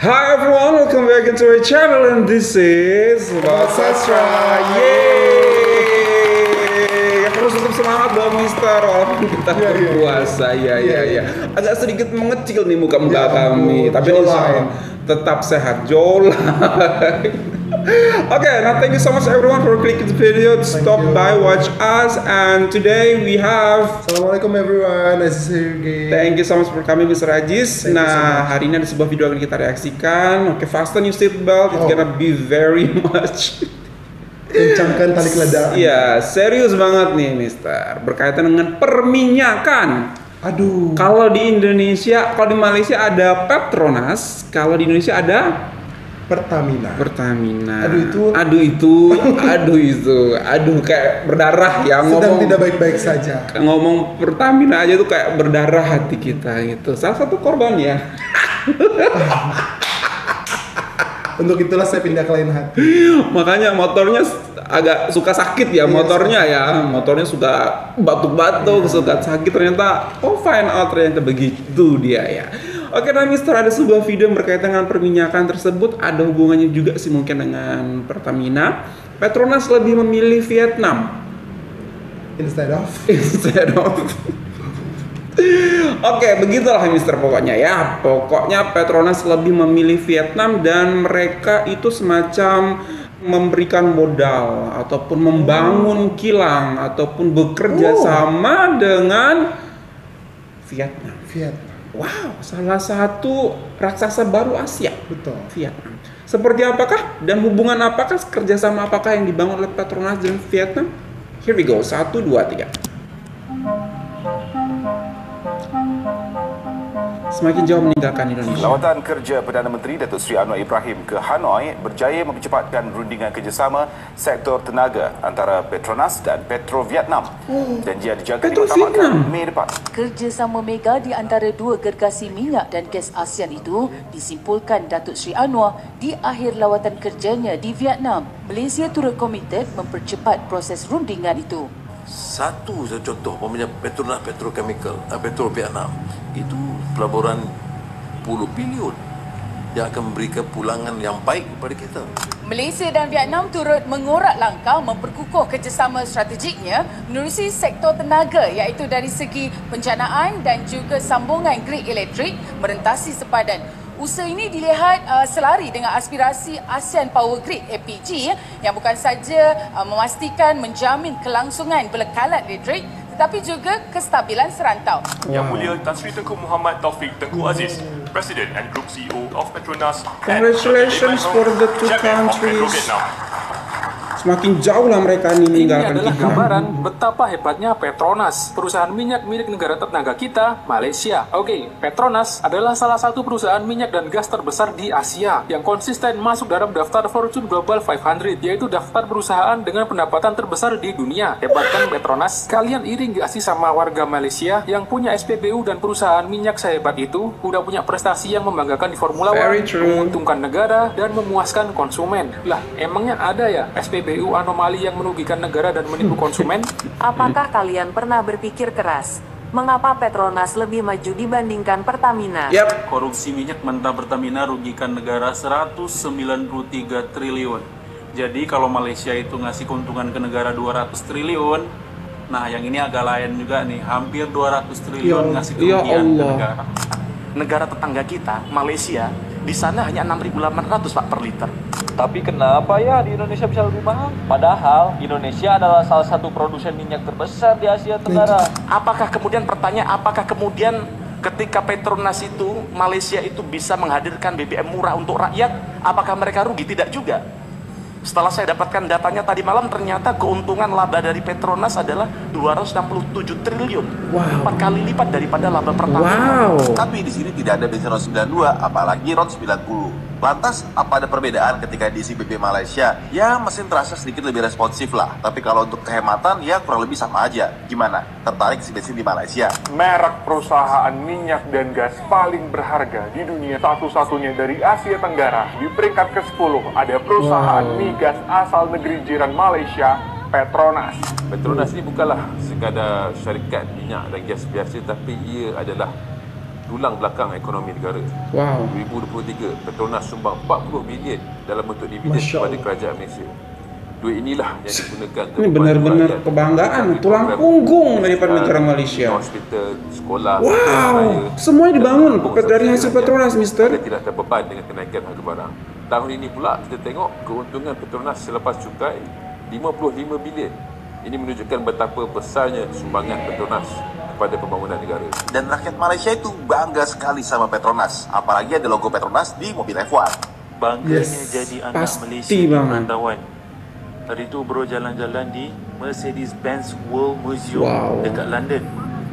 Hi everyone, welcome back into our channel and this is Sastra. Yeay. Harus tetap semangat dong Mister, walaupun kita berpuasa. Ya. Agak sedikit mengecil nih muka-muka kami, tapi insya Allah tetap sehat. Okay, now thank you so much everyone for clicking the video to stop by watch us, and today we have Assalamualaikum everyone, Aziz Sergey. Thank you so much for coming Mr. Ajis. Nah, hari ini ada sebuah video akan kita reaksikan. Oke, fasten your seatbelt, it's gonna be very much kencangkan tali keledai. Iya, serius banget nih Mister, berkaitan dengan perminyakan. Aduh. Kalau di Indonesia, kalau di Malaysia ada Petronas, kalau di Indonesia ada Pertamina. Aduh kayak berdarah ya Sedang tidak baik-baik saja. Ngomong Pertamina aja tuh kayak berdarah hati kita gitu. Salah satu korban ya. Untuk itulah saya pindah ke lain hati. Makanya motornya agak suka sakit ya, motornya suka batuk-batuk, suka sakit, ternyata find out ternyata begitu dia ya. Oke, nah Mister, ada sebuah video yang berkaitan dengan perminyakan tersebut, ada hubungannya juga sih mungkin dengan Pertamina. Petronas lebih memilih Vietnam Instead of Oke, begitulah Mister pokoknya ya. Pokoknya Petronas lebih memilih Vietnam dan mereka itu semacam memberikan modal ataupun membangun kilang ataupun bekerja sama dengan Vietnam. Wow, salah satu raksasa baru Asia. Betul. Vietnam. Seperti apakah dan hubungan apakah, kerjasama apakah yang dibangun oleh Petronas dan Vietnam? Here we go, 1, 2, 3. Semakin jauh meninggalkan Indonesia. Lawatan kerja Perdana Menteri Datuk Seri Anwar Ibrahim ke Hanoi berjaya mempercepatkan rundingan kerjasama sektor tenaga antara Petronas dan Petro Vietnam. Janji dijangka dimaksudkan Mei depan. Kerjasama mega di antara dua gergasi minyak dan gas ASEAN itu disimpulkan Datuk Seri Anwar di akhir lawatan kerjanya di Vietnam. Malaysia turut komited mempercepat proses rundingan itu. Satu contoh umpamanya Petronas Petro Vietnam itu pelaburan puluh bilion yang akan memberikan pulangan yang baik kepada kita. Malaysia dan Vietnam turut mengorak langkah memperkukuh kerjasama strategiknya menerusi sektor tenaga, iaitu dari segi penjanaan dan juga sambungan grid elektrik merentasi sepadan. Usaha ini dilihat selari dengan aspirasi ASEAN Power Grid APG yang bukan saja memastikan menjamin kelangsungan belekalan elektrik tetapi juga kestabilan serantau. Yang Mulia Tan Sri Tengku Muhammad Taufik Tengku Aziz, President and Group CEO of Petronas. Congratulations for the two countries. Semakin jauh lah mereka ini meninggalkan kita. Ini adalah gambaran betapa hebatnya Petronas, perusahaan minyak milik negara tetangga kita, Malaysia. Oke, Petronas adalah salah satu perusahaan minyak dan gas terbesar di Asia yang konsisten masuk dalam daftar Fortune Global 500, yaitu daftar perusahaan dengan pendapatan terbesar di dunia. Hebat kan Petronas? Kalian iri gak sih sama warga Malaysia yang punya SPBU dan perusahaan minyak sehebat itu? Udah punya prestasi yang membanggakan di Formula One, menguntungkan negara, dan memuaskan konsumen. Lah, emangnya ada ya SPBU anomali yang merugikan negara dan menipu konsumen? Apakah kalian pernah berpikir keras? Mengapa Petronas lebih maju dibandingkan Pertamina? Korupsi minyak mentah Pertamina rugikan negara 193 triliun. Jadi kalau Malaysia itu ngasih keuntungan ke negara 200 triliun, nah yang ini agak lain juga nih, hampir 200 triliun ngasih kerugian ke negara. Negara tetangga kita, Malaysia, di sana hanya 6.800 Pak per liter. Tapi kenapa ya di Indonesia bisa lebih mahal? Padahal Indonesia adalah salah satu produsen minyak terbesar di Asia Tenggara. Apakah kemudian ketika Petronas itu, Malaysia itu bisa menghadirkan BBM murah untuk rakyat, apakah mereka rugi? Tidak juga. Setelah saya dapatkan datanya tadi malam, ternyata keuntungan laba dari Petronas adalah 267 triliun. 4 kali lipat daripada laba Pertamina. Tapi di sini tidak ada bensin RON 92, apalagi RON 90. Lantas, apa ada perbedaan ketika diisi BB Malaysia? Ya, mesin terasa sedikit lebih responsif lah. Tapi kalau untuk kehematan, ya kurang lebih sama aja. Gimana? Tertarik isi bensin di Malaysia? Merek perusahaan minyak dan gas paling berharga di dunia, satu-satunya dari Asia Tenggara. Di peringkat ke-10 ada perusahaan migas asal negeri jiran Malaysia, Petronas. Petronas ini bukanlah sekadar syarikat minyak dan gas biasa, tapi ia adalah tulang belakang ekonomi negara. Wow. 2023, Petronas sumbang 40 bilion dalam bentuk dividen kepada kerajaan Malaysia. Duit inilah yang digunakan untuk Ini benar-benar kebanggaan, tulang punggung daripada negara Malaysia. Hospital, sekolah, Wow, semuanya dibangun dari hasil Petronas, Mister. Tidak terbeban dengan kenaikan harga barang. Tahun ini pula kita tengok keuntungan Petronas selepas cukai 55 bilion. Ini menunjukkan betapa besarnya sumbangan Petronas kepada pembangunan negara. Dan rakyat Malaysia itu bangga sekali sama Petronas. Apalagi ada logo Petronas di mobil F1. Bangganya jadi anak pasti Malaysia di banget. perantauan. Hari tu bro jalan-jalan di Mercedes-Benz World Museum dekat London.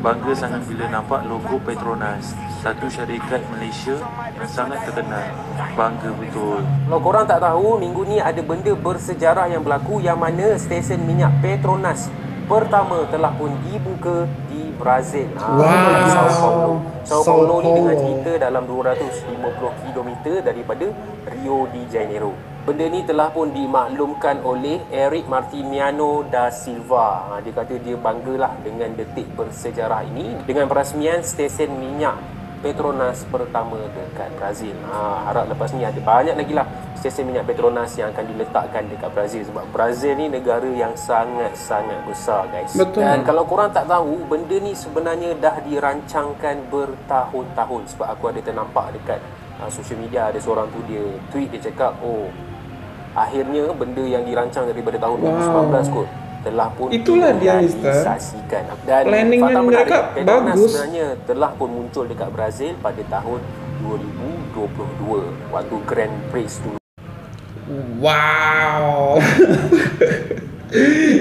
Bangga sangat bila nampak logo Petronas, satu syarikat Malaysia yang sangat terkenal. Bangga betul. Kalau korang tak tahu, minggu ni ada benda bersejarah yang berlaku yang mana stesen minyak Petronas pertama telah pun dibuka di Brazil. Sao Paulo ni dengan cerita dalam 250 km daripada Rio de Janeiro. Benda ni telah pun dimaklumkan oleh Eric Martimiano da Silva. Dia kata dia banggalah dengan detik bersejarah ini dengan perasmian stesen minyak Petronas pertama dekat Brazil. Harap lepas ni ada banyak lagi lah stesen minyak Petronas yang akan diletakkan dekat Brazil. Sebab Brazil ni negara yang sangat-sangat besar, guys. Betul. Dan kalau korang tak tahu, benda ni sebenarnya dah dirancangkan bertahun-tahun. Sebab aku ada ternampak dekat social media, ada seorang tu dia tweet, dia cakap, oh, akhirnya benda yang dirancang daripada tahun 2019 kot telah pun direalisasikan. Dan planningnya mereka Petronas bagus. sebenarnya telah pun muncul dekat Brazil pada tahun 2022 waktu Grand Prix dulu. Wow.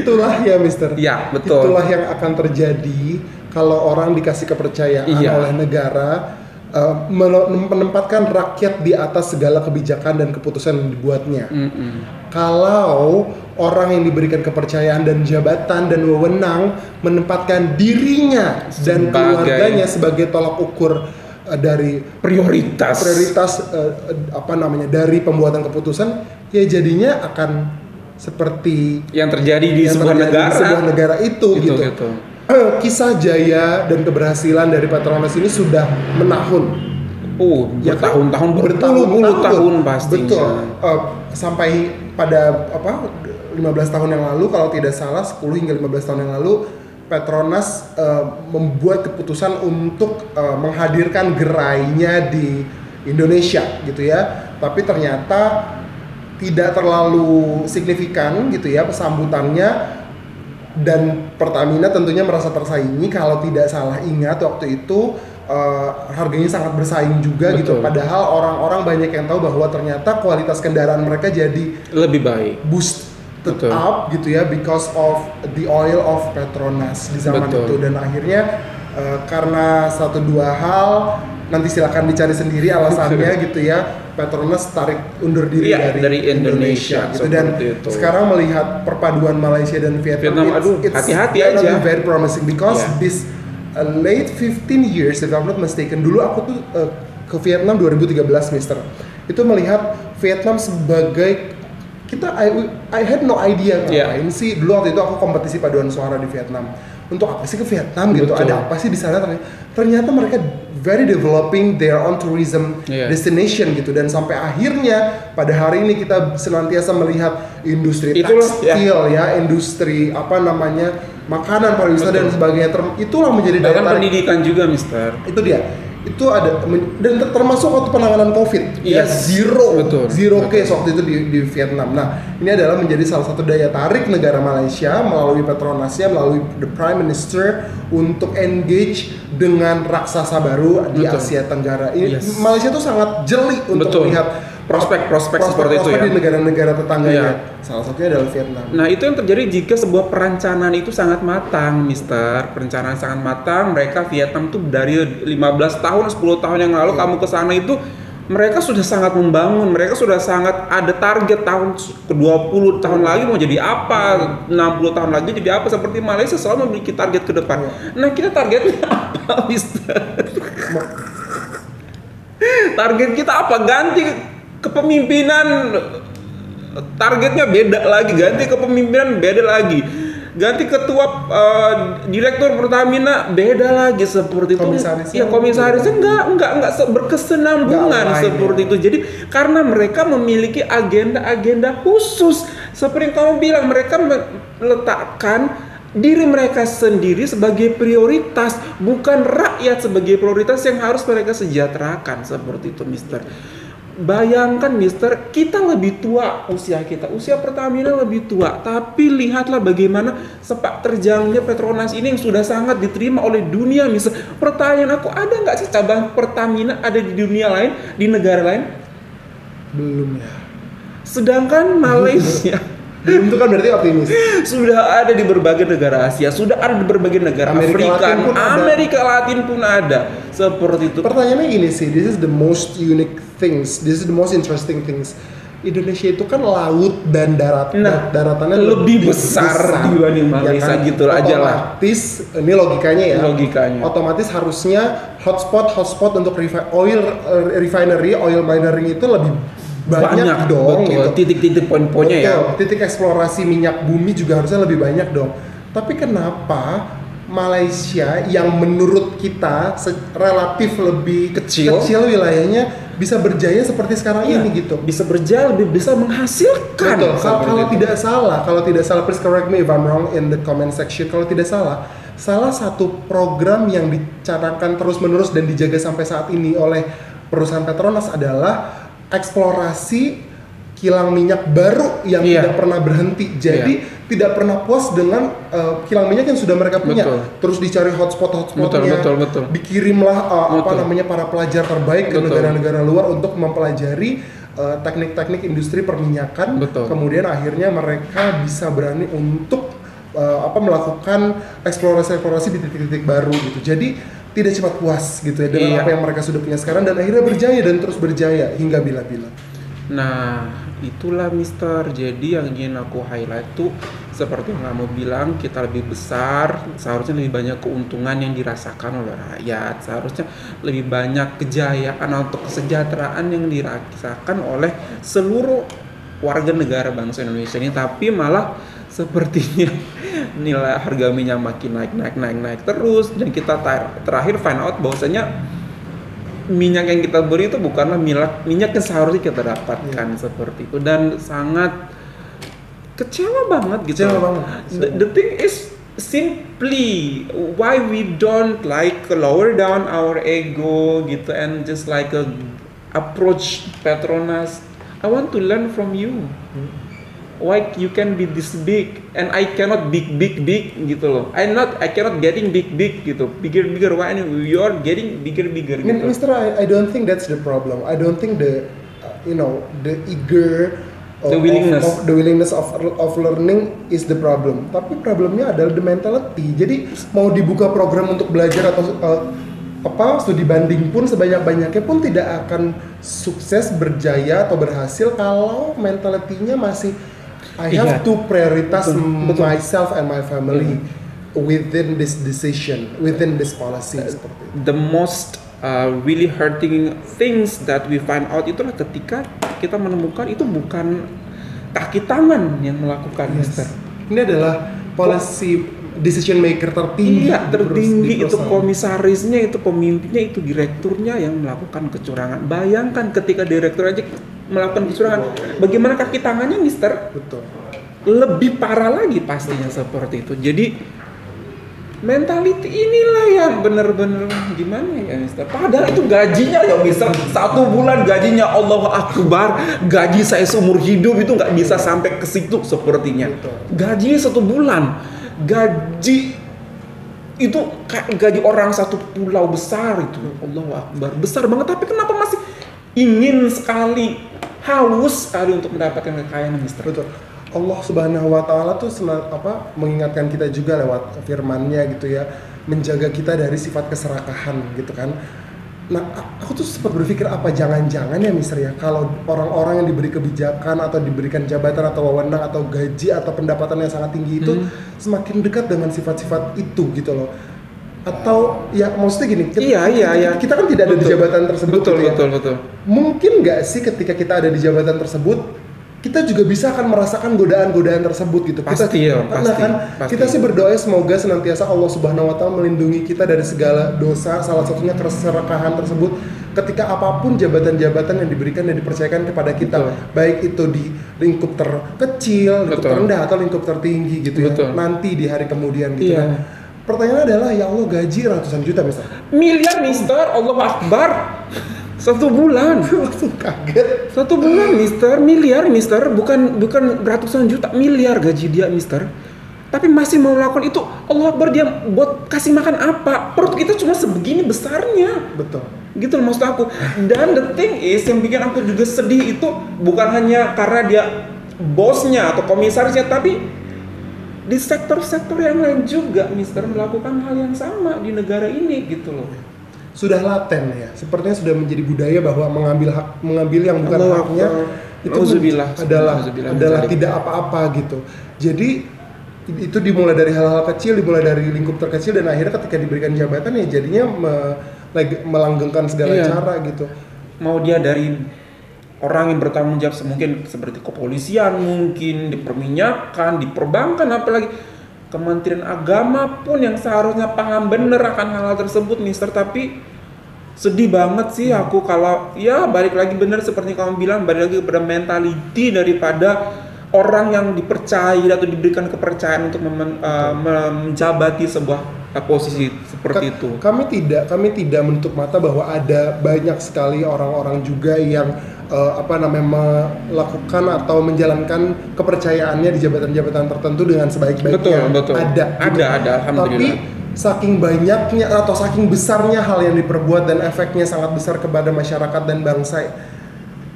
Itulah ya, Mister. Ya, betul. Itulah yang akan terjadi kalau orang dikasih kepercayaan oleh negara, menempatkan rakyat di atas segala kebijakan dan keputusan yang dibuatnya. Kalau orang yang diberikan kepercayaan dan jabatan dan wewenang menempatkan dirinya dan keluarganya sebagai tolak ukur dari prioritas dari pembuatan keputusan, ya jadinya akan seperti yang terjadi di sebuah negara itu gitu. Kisah jaya dan keberhasilan dari Petronas ini sudah menahun. Bertahun-tahun, berpuluh-puluh tahun pastinya. Betul. Sampai pada 15 tahun yang lalu, kalau tidak salah 10 hingga 15 tahun yang lalu, Petronas membuat keputusan untuk menghadirkan gerainya di Indonesia gitu ya. Tapi ternyata tidak terlalu signifikan gitu ya sambutannya. Dan Pertamina tentunya merasa tersaingi. Kalau tidak salah ingat waktu itu harganya sangat bersaing juga. Betul. Gitu. Padahal orang-orang banyak yang tahu bahwa ternyata kualitas kendaraan mereka jadi lebih baik, boosted up gitu ya, because of the oil of Petronas di zaman itu. Dan akhirnya karena satu dua hal, nanti silakan dicari sendiri alasannya gitu ya, Petronas undur diri dari Indonesia gitu. Dan sekarang melihat perpaduan Malaysia dan Vietnam, it's hati-hati aja. Very promising because this late 15 years, if I'm not mistaken, dulu aku tuh ke Vietnam 2013, Mister. Itu melihat Vietnam sebagai I had no idea ngapain sih. Dulu waktu itu aku kompetisi paduan suara di Vietnam. Untuk apa sih ke Vietnam gitu? Ada apa sih di sana? Ternyata mereka very developing their own tourism destination gitu. Dan sampai akhirnya pada hari ini kita senantiasa melihat industri tekstil industri makanan, pariwisata dan sebagainya. Itulah menjadi daya tarik. Pendidikan juga, Mister. Itu dia. Itu ada, dan termasuk waktu penanganan COVID, zero case waktu itu di Vietnam. Nah, ini adalah menjadi salah satu daya tarik negara Malaysia melalui Petronasnya, melalui the Prime Minister untuk engage dengan raksasa baru di Asia Tenggara. Malaysia itu sangat jeli untuk melihat prospek-prospek seperti itu ya di negara-negara tetangganya. Salah satunya adalah Vietnam. Nah, itu yang terjadi jika sebuah perencanaan itu sangat matang, Mister. Perencanaan sangat matang. Mereka Vietnam tuh dari 15 tahun, 10 tahun yang lalu kamu ke sana itu mereka sudah sangat membangun. Mereka sudah sangat ada target tahun ke 20 tahun lagi mau jadi apa, 60 tahun lagi jadi apa. Seperti Malaysia selalu memiliki target ke depan. Nah, kita targetnya apa, Mister? Target kita apa? Ganti kepemimpinan, targetnya beda lagi, ganti kepemimpinan beda lagi. ganti ketua direktur Pertamina beda lagi seperti itu. Komisarisnya enggak berkesinambungan seperti itu. Jadi karena mereka memiliki agenda-agenda khusus seperti yang kamu bilang, mereka meletakkan diri mereka sendiri sebagai prioritas, bukan rakyat sebagai prioritas yang harus mereka sejahterakan seperti itu, Mister. Bayangkan, Mister, kita lebih tua usia Pertamina lebih tua, tapi lihatlah bagaimana sepak terjangnya Petronas ini yang sudah sangat diterima oleh dunia, Mister. Pertanyaan aku, ada nggak sih cabang Pertamina ada di dunia lain, di negara lain? Belum ya. Sedangkan Malaysia belum, itu kan berarti optimis. Sudah ada di berbagai negara Asia, sudah ada di berbagai negara Amerika Latin pun ada seperti itu. Pertanyaannya gini sih, this is the most unique things, this is the most interesting things. Indonesia itu kan laut dan daratannya lebih besar dibanding Malaysia, ya kan? Gitu aja lah. Otomatis, ini logikanya ya. Otomatis harusnya hotspot untuk oil minery itu lebih banyak dong, betul. Gitu. Titik-titik poin-poinnya ya. Titik eksplorasi minyak bumi juga harusnya lebih banyak dong. Tapi kenapa Malaysia yang menurut kita relatif lebih kecil wilayahnya bisa berjaya seperti sekarang ini gitu? Bisa berjaya, lebih bisa menghasilkan. Betul. Kalau tidak salah, please correct me if I'm wrong in the comment section. Kalau tidak salah satu program yang dicanangkan terus-menerus dan dijaga sampai saat ini oleh perusahaan Petronas adalah eksplorasi kilang minyak baru yang tidak pernah berhenti. Jadi tidak pernah puas dengan kilang minyak yang sudah mereka punya. Terus dicari hotspotnya. Betul. Dikirimlah para pelajar terbaik ke negara-negara luar untuk mempelajari teknik-teknik industri perminyakan. Kemudian akhirnya mereka bisa berani untuk melakukan eksplorasi di titik-titik baru gitu. Jadi tidak cepat puas gitu ya dengan apa yang mereka sudah punya sekarang, dan akhirnya berjaya dan terus berjaya hingga bila-bila. Nah, itulah Mister. Jadi yang ingin aku highlight tuh seperti yang kamu bilang, kita lebih besar, seharusnya lebih banyak keuntungan yang dirasakan oleh rakyat, seharusnya lebih banyak kejayaan atau kesejahteraan yang dirasakan oleh seluruh warga negara bangsa Indonesia ini, tapi malah sepertinya nilai harga minyak makin naik terus, dan kita terakhir find out bahwasanya minyak yang kita beri itu bukanlah minyak yang seharusnya kita dapatkan seperti itu, dan sangat kecewa banget gitu. The thing is simply why we don't like lower down our ego gitu and just like approach Petronas. I want to learn from you. Why you can be this big and I cannot big gitu loh. I cannot getting big gitu. Bigger. Why you are getting bigger gitu. Mister, I don't think that's the problem. I don't think the eager the willingness of learning is the problem. Tapi problemnya adalah the mentality. Jadi mau dibuka program untuk belajar atau studi banding pun sebanyak-banyaknya pun tidak akan sukses, berjaya atau berhasil kalau mentalitinya masih I have to prioritize myself and my family within this decision, within this policy. The most really hurting things that we find out itulah ketika kita menemukan itu bukan kaki tangan yang melakukan, Mister. Ini adalah policy decision maker tertinggi itu komisarisnya, itu pemimpinnya, itu direkturnya yang melakukan kecurangan. Bayangkan ketika direktur aja melakukan kecurangan, bagaimana kaki tangannya, Mister? Betul. Lebih parah lagi pastinya seperti itu. Jadi mentality inilah yang benar-benar gimana ya, Mister? Padahal itu gajinya ya, Mister. 1 bulan gajinya Allahu Akbar. Gaji saya seumur hidup itu nggak bisa sampai ke situ sepertinya. Gajinya 1 bulan. Gaji itu kayak gaji orang satu pulau besar itu. Allahu Akbar. Besar banget, tapi kenapa masih ingin sekali, haus sekali untuk mendapatkan kekayaan, Mister? Betul. Allah Subhanahu wa taala tuh mengingatkan kita juga lewat firman-Nya gitu ya, menjaga kita dari sifat keserakahan gitu kan. Nah, aku tuh sempat berpikir apa jangan-jangan ya, Mister ya, kalau orang-orang yang diberi kebijakan atau diberikan jabatan atau wewenang atau gaji atau pendapatan yang sangat tinggi itu semakin dekat dengan sifat-sifat itu gitu loh. Atau ya maksudnya gini, kita kan tidak ada di jabatan tersebut. Betul. Mungkin nggak sih ketika kita ada di jabatan tersebut kita juga bisa akan merasakan godaan-godaan tersebut gitu. Pasti ya, Pasti. Kita sih berdoa semoga senantiasa Allah Subhanahu wa taala melindungi kita dari segala dosa, salah satunya keserakahan tersebut ketika apapun jabatan-jabatan yang diberikan dan dipercayakan kepada kita. Betul. Baik itu di lingkup terkecil, lingkup terendah atau lingkup tertinggi gitu ya. Nanti di hari kemudian gitu kan. Pertanyaannya adalah ya Allah gaji ratusan juta mister. Miliar mister, Allahu Akbar. 1 bulan. Langsung kaget. 1 bulan mister, miliar mister, bukan ratusan juta, miliar gaji dia mister. Tapi masih mau melakukan itu, Allah Akbar, dia buat kasih makan apa? Perut kita cuma sebegini besarnya. Betul. Gitu loh maksud aku. Dan the thing is, yang bikin aku juga sedih itu bukan hanya karena dia bosnya atau komisarisnya, tapi di sektor-sektor yang lain juga mister melakukan hal yang sama di negara ini gitu loh. Sudah laten ya, sepertinya sudah menjadi budaya bahwa mengambil yang bukan haknya itu adalah tidak apa-apa gitu. Jadi itu dimulai dari hal-hal kecil, dimulai dari lingkup terkecil, dan akhirnya ketika diberikan jabatan ya jadinya melanggengkan segala cara gitu. Mau dia dari orang yang bertanggung jawab mungkin seperti kepolisian, mungkin di perminyakan, di perbankan, apalagi Kementerian Agama pun yang seharusnya paham bener akan hal-hal tersebut mister, tapi sedih banget sih aku kalau ya balik lagi bener seperti kamu bilang, balik lagi kepada mentality daripada orang yang dipercaya atau diberikan kepercayaan untuk menjabati sebuah posisi seperti itu. Kami tidak menutup mata bahwa ada banyak sekali orang-orang juga yang melakukan atau menjalankan kepercayaannya di jabatan-jabatan tertentu dengan sebaik-baiknya. Betul. Ada, alhamdulillah. Tapi saking banyaknya atau saking besarnya hal yang diperbuat dan efeknya sangat besar kepada masyarakat dan bangsa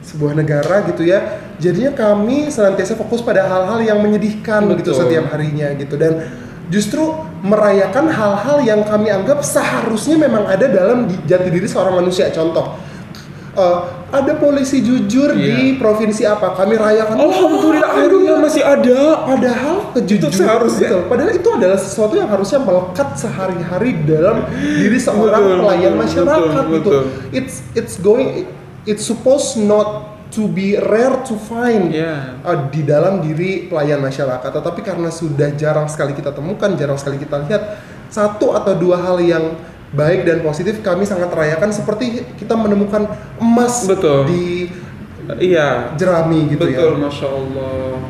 sebuah negara gitu ya. Jadinya kami senantiasa fokus pada hal-hal yang menyedihkan begitu setiap harinya gitu, dan justru merayakan hal-hal yang kami anggap seharusnya memang ada dalam jati diri seorang manusia. Contoh, ada polisi jujur di provinsi apa, kami rayakan. Alhamdulillah akhirnya masih ada. Padahal kejujuran padahal itu adalah sesuatu yang harusnya melekat sehari-hari dalam diri seorang pelayan masyarakat gitu. It's supposed not to be rare to find di dalam diri pelayan masyarakat. Tetapi karena sudah jarang sekali kita temukan, jarang sekali kita lihat, 1 atau 2 hal yang baik dan positif kami sangat rayakan, seperti kita menemukan emas di jerami gitu. Betul, Masya Allah.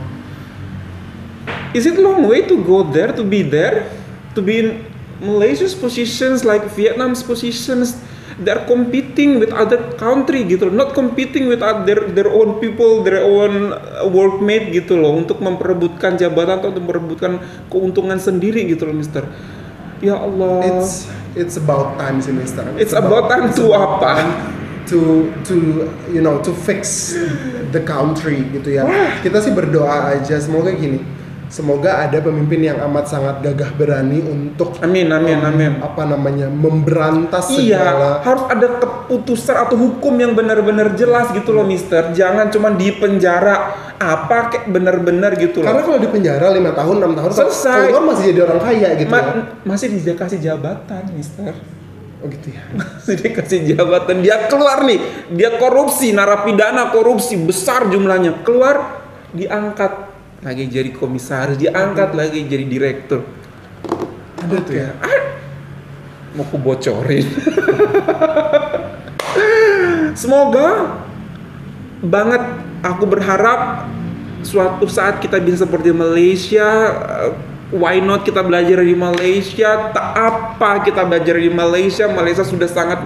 Is it long way to go there, to be in Malaysia's positions like Vietnam's positions? They're competing with other country gitu loh, not competing with their own people, their own workmate gitu loh, untuk memperebutkan jabatan atau untuk memperebutkan keuntungan sendiri gitu loh mister. Ya Allah. It's about time sih mister. It's about time to apa? To fix the country gitu ya. Kita sih berdoa aja semoga gini. Semoga ada pemimpin yang amat sangat gagah berani untuk memberantas segala. Harus ada keputusan atau hukum yang benar-benar jelas gitu loh mister. Jangan cuma di penjara kayak benar-benar gitu loh. Karena kalau di penjara 5 tahun, 6 tahun selesai, keluar masih jadi orang kaya gitu. Masih dikasih jabatan mister. Oh gitu ya. Masih dikasih jabatan, dia keluar nih, dia korupsi, narapidana korupsi besar jumlahnya, keluar diangkat lagi jadi komisaris, diangkat lagi jadi direktur. Ada tuh ya. Mau aku bocorin. Semoga banget, aku berharap suatu saat kita bisa seperti Malaysia. Why not kita belajar di Malaysia? Tak apa kita belajar di Malaysia. Malaysia sudah sangat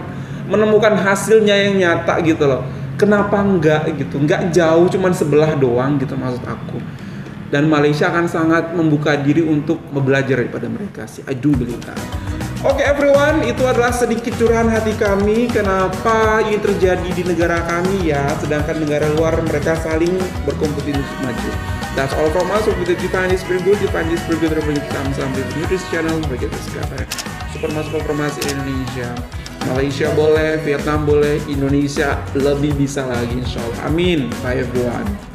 menemukan hasilnya yang nyata gitu loh. Kenapa enggak gitu? Enggak jauh, cuman sebelah doang gitu maksud aku. Dan Malaysia akan sangat membuka diri untuk belajar daripada mereka sih. I do believe that. Oke everyone, itu adalah sedikit curahan hati kami. Kenapa ini terjadi di negara kami ya, sedangkan negara luar mereka saling berkompetisi untuk maju. That's all from us. Hope that you find this very good. You find this very good. Sampai di YouTube channel bagi subscriber. Supermas Indonesia. Malaysia boleh, Vietnam boleh, Indonesia lebih bisa lagi insya Allah. Amin. Bye everyone.